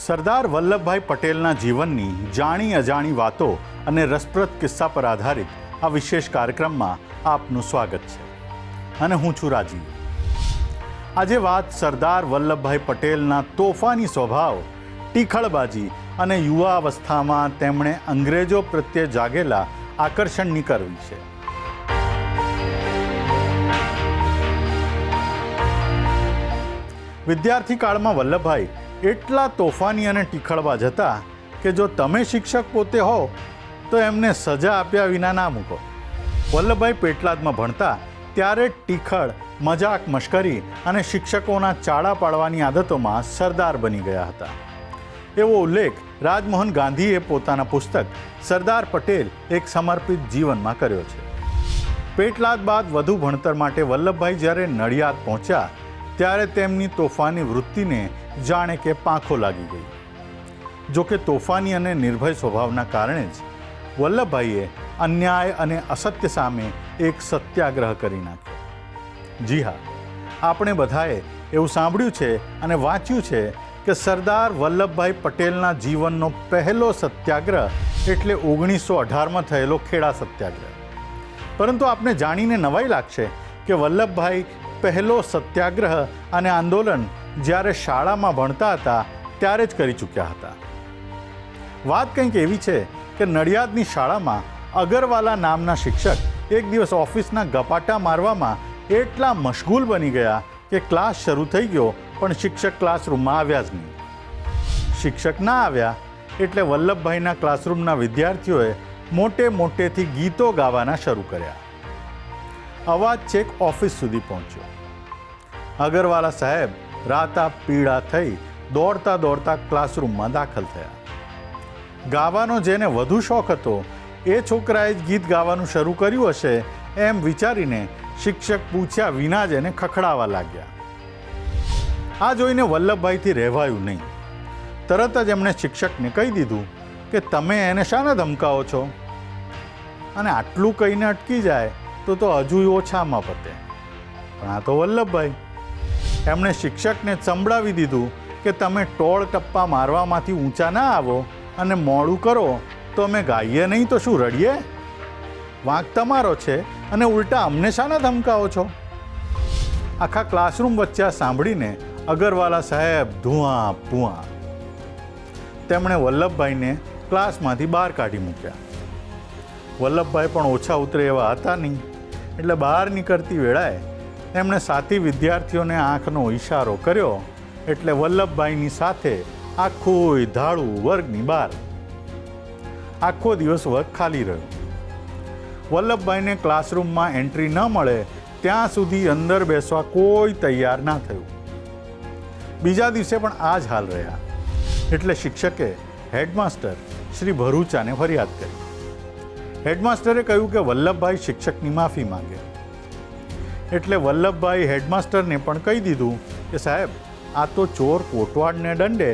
સરદાર વલ્લભભાઈ પટેલના જીવનની જાણી અજાણી વાતો અને રસપ્રદ કિસ્સા પર આધારિત આ વિશેષ કાર્યક્રમમાં આપનું સ્વાગત છે અને હું છું રાજીવ। આજે વાત સરદાર વલ્લભભાઈ પટેલના તોફાની સ્વભાવ, ટીખળબાજી અને યુવાવસ્થામાં તેમણે અંગ્રેજો પ્રત્યે જાગેલા આકર્ષણની કરવી છે। વિદ્યાર્થી કાળમાં વલ્લભભાઈ એટલા તોફાની અને ટીખળબાજ હતા કે જો તમે શિક્ષક પોતે હો તો એમને સજા આપ્યા વિના ના મૂકો। વલ્લભભાઈ પેટલાદમાં ભણતા ત્યારે ટીખળ, મજાક, મશ્કરી અને શિક્ષકોના ચાળા પાડવાની આદતોમાં સરદાર બની ગયા હતા। એવો ઉલ્લેખ રાજમોહન ગાંધીએ પોતાના પુસ્તક સરદાર પટેલ એક સમર્પિત જીવનમાં કર્યો છે। પેટલાદ બાદ વધુ ભણતર માટે વલ્લભભાઈ જ્યારે નડિયાદ પહોંચ્યા ત્યારે તેમની તોફાની વૃત્તિને જાણે કે પાંખો લાગી ગઈ। જો કે તોફાની અને નિર્ભય સ્વભાવના કારણે જ વલ્લભભાઈએ અન્યાય અને અસત્ય સામે એક સત્યાગ્રહ કરી નાખ્યો। જી હા, આપણે બધાએ એવું સાંભળ્યું છે અને વાંચ્યું છે કે સરદાર વલ્લભભાઈ પટેલના જીવનનો પહેલો સત્યાગ્રહ એટલે 1918માં થયેલો ખેડા સત્યાગ્રહ। પરંતુ આપને જાણીને નવાઈ લાગશે કે વલ્લભભાઈ પહેલો સત્યાગ્રહ અને આંદોલન જ્યારે શાળામાં ભણતા હતા ત્યારે જ કરી ચૂક્યા હતા। વાત કંઈક એવી છે કે નડિયાદની શાળામાં અગરવાલા નામના શિક્ષક એક દિવસ ઓફિસના ગપાટા મારવામાં એટલા મશગુલ બની ગયા કે ક્લાસ શરૂ થઈ ગયો પણ શિક્ષક ક્લાસરૂમમાં આવ્યા જ નહીં। શિક્ષક ના આવ્યા એટલે વલ્લભભાઈના ક્લાસરૂમના વિદ્યાર્થીઓએ મોટેથી ગીતો ગાવાના શરૂ કર્યા। અવાજ છેક ઓફિસ સુધી પહોંચ્યો। અગરવાલા સાહેબ રાતા પીળા થઈ દોડતા ક્લાસરૂમમાં દાખલ થયા। ગાવાનો જેને વધુ શોખ હતો એ છોકરાએ જ ગીત ગાવાનું શરૂ કર્યું હશે એમ વિચારીને શિક્ષક પૂછ્યા વિના જ એને ખખડાવવા લાગ્યા। આ જોઈને વલ્લભભાઈથી રહેવાયું નહીં। તરત જ એમણે શિક્ષકને કહી દીધું કે તમે એને શાના ધમકાવો છો, અને આટલું કહીને અટકી જાય તો હજુ ઓછામાં પતે। પણ આ તો વલ્લભભાઈ, એમણે શિક્ષકને સંભળાવી દીધું કે તમે ટોળ ટપ્પા મારવામાંથી ઊંચા ના આવો અને મોડું કરો તો અમે ગાઈએ નહીં તો શું રડીએ? વાંક તમારો છે અને ઉલટા અમને શાના ધમકાવો છો? આખા ક્લાસરૂમ વચ્ચે આ સાંભળીને અગરવાલા સાહેબ ધુઆ પુઆ। તેમણે વલ્લભભાઈને ક્લાસમાંથી બહાર કાઢી મૂક્યા। વલ્લભભાઈ પણ ઓછા ઉતરે એવા હતા નહીં એટલે બહાર નીકળતી વેળાએ એમણે સાથી વિદ્યાર્થીઓને આંખનો ઈશારો કર્યો એટલે વલ્લભભાઈની સાથે આખું ધાડું વર્ગની બહાર। આખો દિવસ વર્ગ ખાલી રહ્યો। વલ્લભભાઈને ક્લાસરૂમમાં એન્ટ્રી ન મળે ત્યાં સુધી અંદર બેસવા કોઈ તૈયાર ના થયું। બીજા દિવસે પણ આ જ હાલ રહ્યા એટલે શિક્ષકે હેડમાસ્ટર શ્રી ભરૂચાને ફરિયાદ કરી। હેડમાસ્ટરે કહ્યું કે વલ્લભભાઈ શિક્ષકની માફી માંગે એટલે વલ્લભભાઈ હેડમાસ્ટરને પણ કહી દીધું કે સાહેબ, આ તો ચોર કોટવાડને દંડે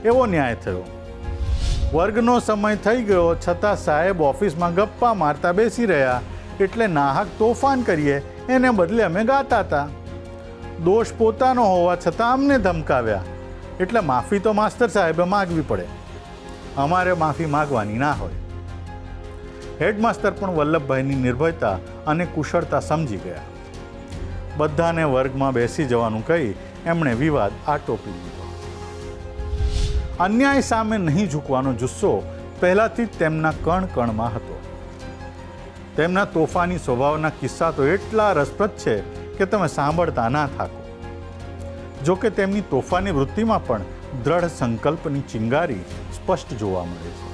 એવો ન્યાય થયો। વર્ગનો સમય થઈ ગયો છતાં સાહેબ ઓફિસમાં ગપ્પા મારતા બેસી રહ્યા એટલે નાહક તોફાન કરીએ એને બદલે અમે ગાતા હતા। દોષ પોતાનો હોવા છતાં અમને ધમકાવ્યા એટલે માફી તો માસ્તર સાહેબે માગવી પડે, અમારે માફી માગવાની ના હોય। હેડમાસ્ટર પણ વલ્લભભાઈની નિર્ભયતા અને કુશળતા સમજી ગયા। બધાને વર્ગમાં બેસી જવાનું કહી એમણે વિવાદ આટોપી લીધો। અન્યાય સામે નહીં ઝૂકવાનો જુસ્સો પહેલાથી જ તેમના કણમાં હતો। તેમના તોફાની સ્વભાવના કિસ્સા તો એટલા રસપ્રદ છે કે તમે સાંભળતા ના થાકો। જો કે તેમની તોફાની વૃત્તિમાં પણ દ્રઢ સંકલ્પની ચિંગારી સ્પષ્ટ જોવા મળે છે।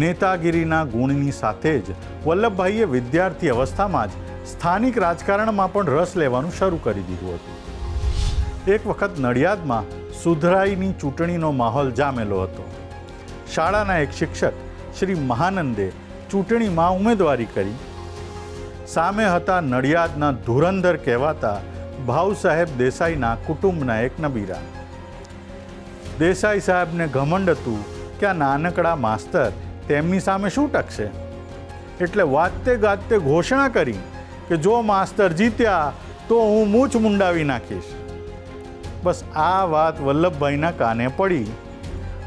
નેતાગીરીના ગુણની સાથે જ વલ્લભભાઈએ વિદ્યાર્થી અવસ્થામાં જ સ્થાનિક રાજકારણમાં પણ રસ લેવાનું શરૂ કરી દીધું હતું। એક વખત નડિયાદમાં સુધરાઈની ચૂંટણીનો માહોલ જામેલો હતો। શાળાના એક શિક્ષક શ્રી મહાનંદે ચૂંટણીમાં ઉમેદવારી કરી। સામે હતા નડિયાદના ધુરંધર કહેવાતા ભાઉ સાહેબ દેસાઈના કુટુંબના એક નબીરા। દેસાઈ સાહેબને ઘમંડ હતું કે આ નાનકડા માસ્તર તેમની સામે શું ટકશે, એટલે વાતે ગાતે ઘોષણા કરી કે જો માસ્તર જીત્યા તો હું મૂછ મુંડાવી નાખીશ। બસ આ વાત વલ્લભભાઈના કાને પડી.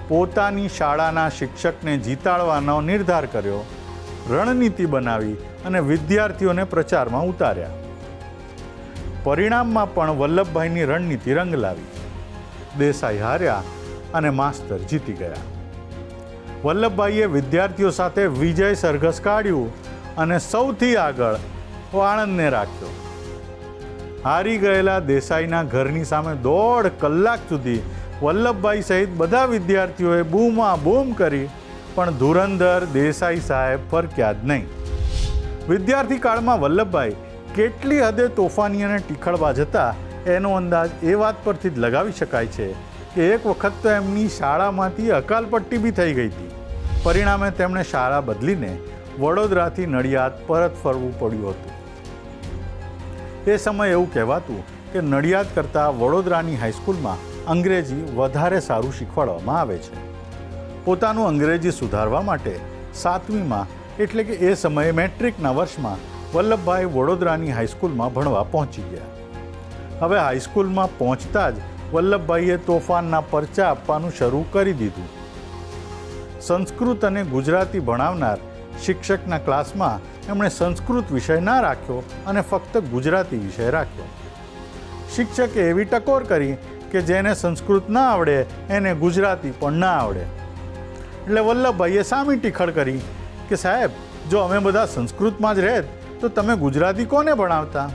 પોતાની શાળાના શિક્ષકને જીતાડવાનો નિર્ધાર કર્યો, રણનીતિ બનાવી અને વિદ્યાર્થીઓને પ્રચારમાં ઉતાર્યા. પરિણામમાં પણ વલ્લભભાઈની રણનીતિ રંગ લાવી. દેસાઈ હાર્યા અને માસ્તર જીતી ગયા. વલ્લભભાઈએ વિદ્યાર્થીઓ સાથે વિજય સરઘસ કાઢ્યું અને સૌથી આગળ આણંદને રાખ્યો. હારી ગયેલા દેસાઈના ઘરની સામે 1.5 કલાક સુધી વલ્લભભાઈ સહિત બધા વિદ્યાર્થીઓએ બૂમા બૂમ કરી, પણ ધુરંધર દેસાઈ સાહેબ ફરક્યા જ નહીં. વિદ્યાર્થી કાળમાં વલ્લભભાઈ કેટલી હદે તોફાની અને ટીખળબાજ હતા એનો અંદાજ એ વાત પરથી જ લગાવી શકાય છે કે એક વખત તો એમની શાળામાંથી અકાલપટ્ટી બી થઈ ગઈ હતી. પરિણામે તેમણે શાળા બદલીને વડોદરાથી નડિયાદ પરત ફરવું પડ્યું હતું. એ સમયે એવું કહેવાતું કે નડિયાદ કરતાં વડોદરાની હાઈસ્કૂલમાં અંગ્રેજી વધારે સારું શીખવાડવામાં આવે છે. પોતાનું અંગ્રેજી સુધારવા માટે 7મીમાં એટલે કે એ સમયે મેટ્રિકના વર્ષમાં વલ્લભભાઈ વડોદરાની હાઈસ્કૂલમાં ભણવા પહોંચી ગયા. હવે હાઈસ્કૂલમાં પહોંચતા જ વલ્લભભાઈએ તોફાનના પરચા આપવાનું શરૂ કરી દીધું. સંસ્કૃત અને ગુજરાતી ભણાવનાર શિક્ષકના ક્લાસમાં એમણે સંસ્કૃત વિષય ના રાખ્યો અને ફક્ત ગુજરાતી વિષય રાખ્યો. શિક્ષકે એવી ટકોર કરી કે જેને સંસ્કૃત ના આવડે એને ગુજરાતી પણ ના આવડે. એટલે વલ્લભભાઈએ સામી ટીખળ કરી કે સાહેબ, જો અમે બધા સંસ્કૃતમાં જ રહેત તો તમે ગુજરાતી કોને ભણાવતા?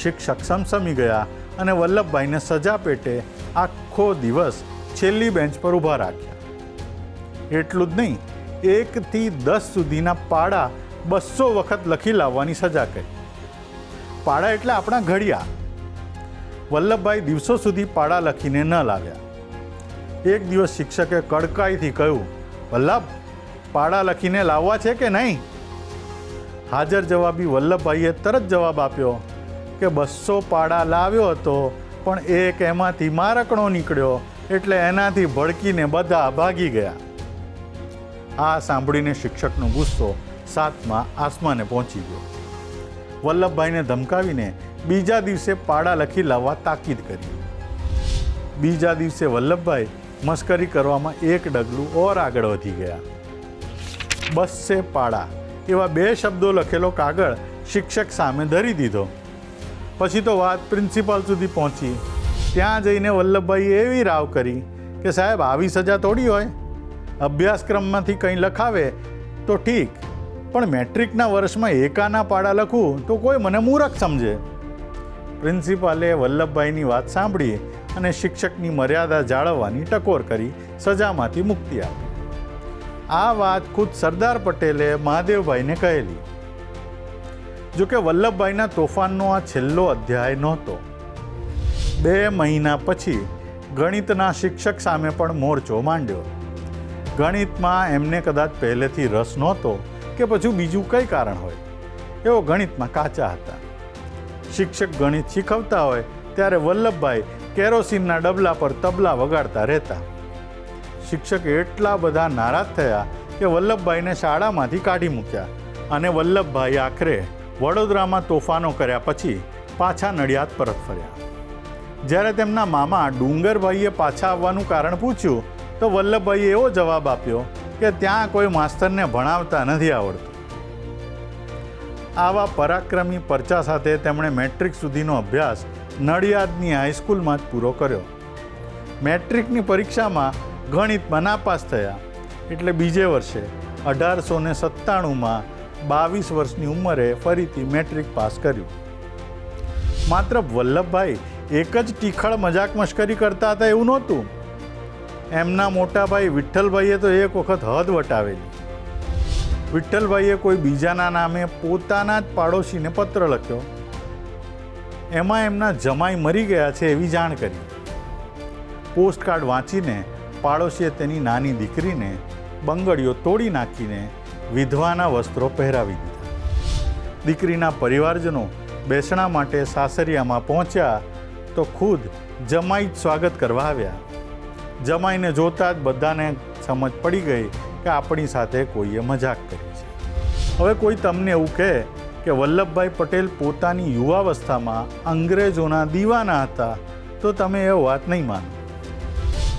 શિક્ષક સમસમી ગયા અને વલ્લભભાઈને સજા પેટે આખો દિવસ છેલ્લી બેન્ચ પર ઊભા રાખ્યા. એટલું જ નહીં, 1 થી 10 સુધીના પાડા 200 વખત લખી લાવવાની સજા કરી. પાડા એટલે આપણા ઘડિયા. વલ્લભભાઈ દિવસો સુધી પાડા લખીને ન લાવ્યા. એક દિવસ શિક્ષકે કડકાઈથી કહ્યું, વલ્લભ, પાડા લખીને લાવવા છે કે નહીં? હાજર જવાબી વલ્લભભાઈએ તરત જવાબ આપ્યો કે 200 પાડા લાવ્યો હતો, પણ એક એમાંથી મારકણો નીકળ્યો એટલે એનાથી ભડકીને બધા ભાગી ગયા. આ સાંભળીને શિક્ષકનો ગુસ્સો 7મા આસમાને પહોંચી ગયો. વલ્લભભાઈને ધમકાવીને બીજા દિવસે પાડા લખી લાવવા તાકીદ કરી. બીજા દિવસે વલ્લભભાઈ મસ્કરી કરવામાં એક ડગલું ઓર આગળ વધી ગયા. 200 પાડા એવા 2 શબ્દો લખેલો કાગળ શિક્ષક સામે ધરી દીધો. પછી તો વાત પ્રિન્સિપાલ સુધી પહોંચી. ત્યાં જઈને વલ્લભભાઈએ એવી રાવ કરી કે સાહેબ, આવી સજા થોડી હોય. અભ્યાસક્રમમાંથી કંઈ લખાવે તો ઠીક, પણ મેટ્રિકના વર્ષમાં એકાના પાડા લખું તો કોઈ મને મૂરખ સમજે. પ્રિન્સિપાલે વલ્લભભાઈની વાત સાંભળી અને શિક્ષકની મર્યાદા જાળવવાની ટકોર કરી સજામાંથી મુક્તિ આપી. આ વાત ખુદ સરદાર પટેલે મહાદેવભાઈને કહેલી. જોકે વલ્લભભાઈના તોફાનનો આ છેલ્લો અધ્યાય નહોતો. 2 મહિના પછી ગણિતના શિક્ષક સામે પણ મોરચો માંડ્યો. ગણિતમાં એમને કદાચ પહેલેથી રસ નહોતો કે પછી બીજું કંઈ કારણ હોય, એઓ ગણિતમાં કાચા હતા. શિક્ષક ગણિત શીખવતા હોય ત્યારે વલ્લભભાઈ કેરોસીનના ડબલા પર તબલા વગાડતા રહેતા. શિક્ષક એટલા બધા નારાજ થયા કે વલ્લભભાઈને શાળામાંથી કાઢી મૂક્યા અને વલ્લભભાઈ આખરે વડોદરામાં તોફાનો કર્યા પછી પાછા નડિયાદ પરત ફર્યા. જ્યારે તેમના મામા ડુંગરભાઈએ પાછા આવવાનું કારણ પૂછ્યું તો વલ્લભભાઈએ એવો જવાબ આપ્યો કે ત્યાં કોઈ માસ્તરને ભણાવતા નથી આવડતું. આવા પરાક્રમી પરચા સાથે તેમણે મેટ્રિક સુધીનો અભ્યાસ નડિયાદની હાઈસ્કૂલમાં જ પૂરો કર્યો. મેટ્રિકની પરીક્ષામાં ગણિતમાં નાપાસ થયા એટલે બીજે વર્ષે 1897માં 22 વર્ષની ઉંમરે ફરીથી મેટ્રિક પાસ કર્યું. માત્ર વલ્લભભાઈ એક જ ટીખળ મજાક મશ્કરી કરતા હતા એવું નહોતું. એમના મોટાભાઈ વિઠ્ઠલભાઈએ તો એક વખત હદ વટાવેલી. વિઠ્ઠલભાઈએ કોઈ બીજાના નામે પોતાના જ પાડોશીને પત્ર લખ્યો. એમાં એમના જમાઈ મરી ગયા છે એવી જાણ કરી. પોસ્ટકાર્ડ વાંચીને પાડોશીએ તેની નાની દીકરીને બંગડીઓ તોડી નાખીને વિધવાના વસ્ત્રો પહેરાવી દીધા. દીકરીના પરિવારજનો બેસણા માટે સાસરિયામાં પહોંચ્યા તો ખુદ જમાઈ જ સ્વાગત કરવા આવ્યા. જમાઈને જોતા જ બધાને સમજ પડી ગઈ કે આપણી સાથે કોઈએ મજાક કરી છે. હવે કોઈ તમને એવું કહે કે વલ્લભભાઈ પટેલ પોતાની યુવાવસ્થામાં અંગ્રેજોના દીવાના હતા તો તમે એ વાત નહીં માનો.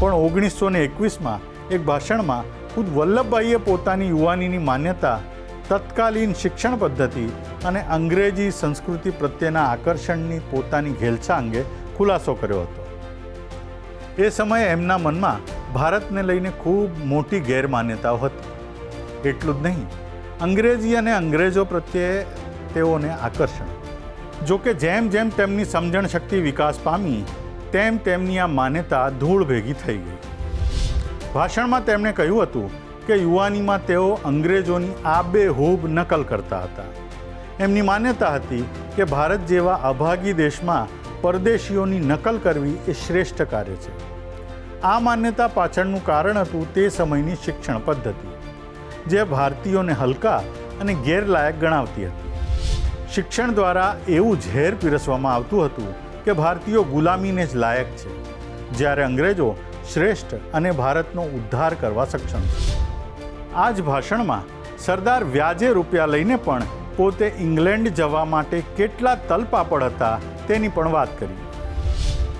પણ 1921માં એક ભાષણમાં ખુદ વલ્લભભાઈએ પોતાની યુવાનીની માન્યતા, તત્કાલીન શિક્ષણ પદ્ધતિ અને અંગ્રેજી સંસ્કૃતિ પ્રત્યેના આકર્ષણની પોતાની ઘેલછા અંગે ખુલાસો કર્યો હતો. એ સમયે એમના મનમાં ભારતને લઈને ખૂબ મોટી ગેરમાન્યતાઓ હતી. એટલું જ નહીં, અંગ્રેજી અને અંગ્રેજો પ્રત્યે તેઓને આકર્ષણ. જોકે જેમ જેમ તેમની સમજણ શક્તિ વિકાસ પામી તેમ તેમની આ માન્યતા ધૂળ ભેગી થઈ ગઈ. ભાષણમાં તેમણે કહ્યું હતું કે યુવાનીમાં તેઓ અંગ્રેજોની આબેહૂબ નકલ કરતા હતા. એમની માન્યતા હતી કે ભારત જેવા અભાગી દેશમાં પરદેશીઓની નકલ કરવી એ શ્રેષ્ઠ કાર્ય છે. આ માન્યતા પાછળનું કારણ હતું તે સમયની શિક્ષણ પદ્ધતિ, જે ભારતીયોને હલકા અને ગેરલાયક ગણાવતી હતી. શિક્ષણ દ્વારા એવું ઝેર પીરસવામાં આવતું હતું કે ભારતીયો ગુલામીને જ લાયક છે, જ્યારે અંગ્રેજો શ્રેષ્ઠ અને ભારતનો ઉદ્ધાર કરવા સક્ષમ છે. આ જ ભાષણમાં સરદાર વ્યાજે રૂપિયા લઈને પણ પોતે ઇંગ્લેન્ડ જવા માટે કેટલા તલપાપડ હતા તેની પણ વાત કરી.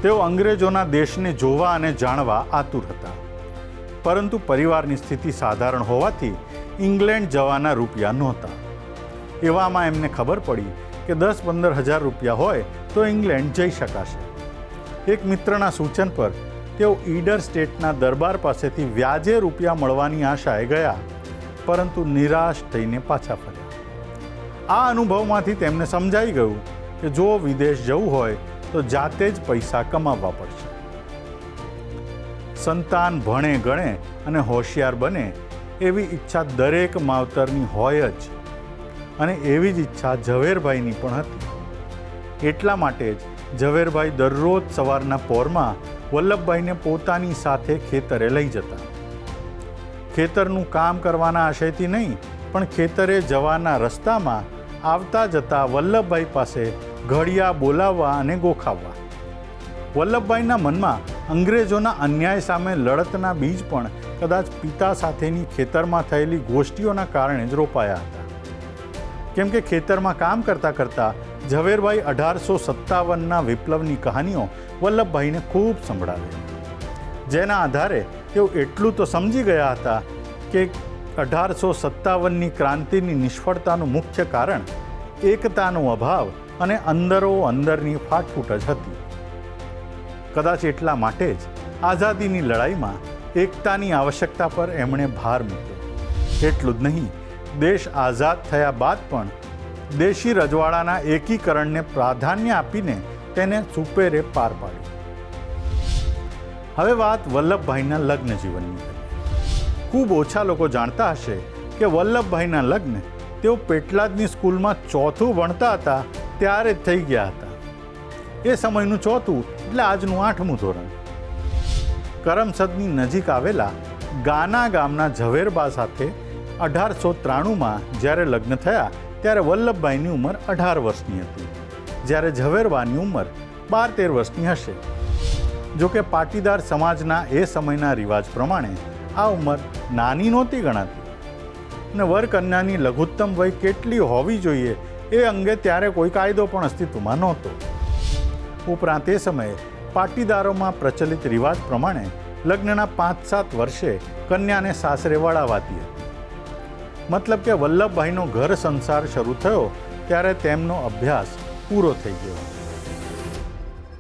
તેઓ અંગ્રેજોના દેશને જોવા અને જાણવા આતુર હતા, પરંતુ પરિવારની સ્થિતિ સાધારણ હોવાથી ઇંગ્લેન્ડ જવાના રૂપિયા નહોતા. એવામાં એમને ખબર પડી કે 10-15 હજાર રૂપિયા હોય તો ઇંગ્લેન્ડ જઈ શકાશે. એક મિત્રના સૂચન પર તેઓ ઈડર સ્ટેટના દરબાર પાસેથી વ્યાજે રૂપિયા મળવાની આશાએ ગયા, પરંતુ નિરાશ થઈને પાછા ફર્યા. આ અનુભવમાંથી તેમને સમજાઈ ગયું કે જો વિદેશ જવું હોય તો જાતે જ પૈસા કમાવવા પડશે. સંતાન ભણે ગણે અને હોશિયાર બને એવી ઈચ્છા દરેક માવતરની હોય જ, અને એવી જ ઈચ્છા ઝવેરભાઈની પણ હતી. એટલા માટે જ ઝવેરભાઈ દરરોજ સવારના પોરમાં વલ્લભભાઈને પોતાની સાથે ખેતરે લઈ જતા. ખેતરનું કામ કરવાના આશયથી નહીં, પણ ખેતરે જવાના રસ્તામાં આવતા જતા વલ્લભભાઈ પાસે ઘડિયા બોલાવવા અને ગોખાવવા. વલ્લભભાઈના મનમાં અંગ્રેજોના અન્યાય સામે લડતના બીજ પણ કદાચ પિતા સાથેની ખેતરમાં થયેલી ગોષ્ઠીઓના કારણે જ રોપાયા હતા. કેમ કે ખેતરમાં કામ કરતાં કરતાં ઝવેરભાઈ 1857ના વિપ્લવની કહાનીઓ વલ્લભભાઈને ખૂબ સંભળાવી, જેના આધારે તેઓ એટલું તો સમજી ગયા હતા કે 1857ની ક્રાંતિની નિષ્ફળતાનું મુખ્ય કારણ એકતાનો અભાવ અને અંદરોઅંદરની ફાટફૂટ જ હતી. કદાચ એટલા માટે જ આઝાદીની લડાઈમાં એકતાની આવશ્યકતા પર એમણે ભાર મૂક્યો. એટલું જ નહીં, દેશ આઝાદ થયા બાદ પણ દેશી રજવાડાના એકીકરણને પ્રાધાન્ય આપીને તેને સુપેરે પાર પાડ્યું. હવે વાત વલ્લભભાઈના લગ્ન જીવનની કરીએ. ખૂબ ઓછા લોકો જાણતા હશે કે વલ્લભભાઈના લગ્ન તેઓ પેટલાદની સ્કૂલમાં 4થું ભણતા હતા ત્યારે જ થઈ ગયા હતા. એ સમયનું 4થું એટલે આજનું 8મું ધોરણ. કરમસદની નજીક આવેલા ગાના ગામના ઝવેરબા સાથે 1893માં જ્યારે લગ્ન થયા ત્યારે વલ્લભભાઈની ઉંમર 18 વર્ષની હતી, જ્યારે ઝવેરબાની ઉંમર 12-13 વર્ષની હશે. જોકે પાટીદાર સમાજના એ સમયના રિવાજ પ્રમાણે આ ઉંમર નાની નહોતી ગણાતી, અને વરકન્યાની લઘુત્તમ વય કેટલી હોવી જોઈએ એ અંગે ત્યારે કોઈ કાયદો પણ અસ્તિત્વમાં નહોતો. ઉપરાંત એ સમયે પાટીદારોમાં પ્રચલિત રિવાજ પ્રમાણે લગ્નના 5-7 વર્ષે કન્યાને સાસરે વળાવાતી હતી. મતલબ કે વલ્લભભાઈનો ઘર સંસાર શરૂ થયો ત્યારે તેમનો અભ્યાસ પૂરો થઈ ગયો.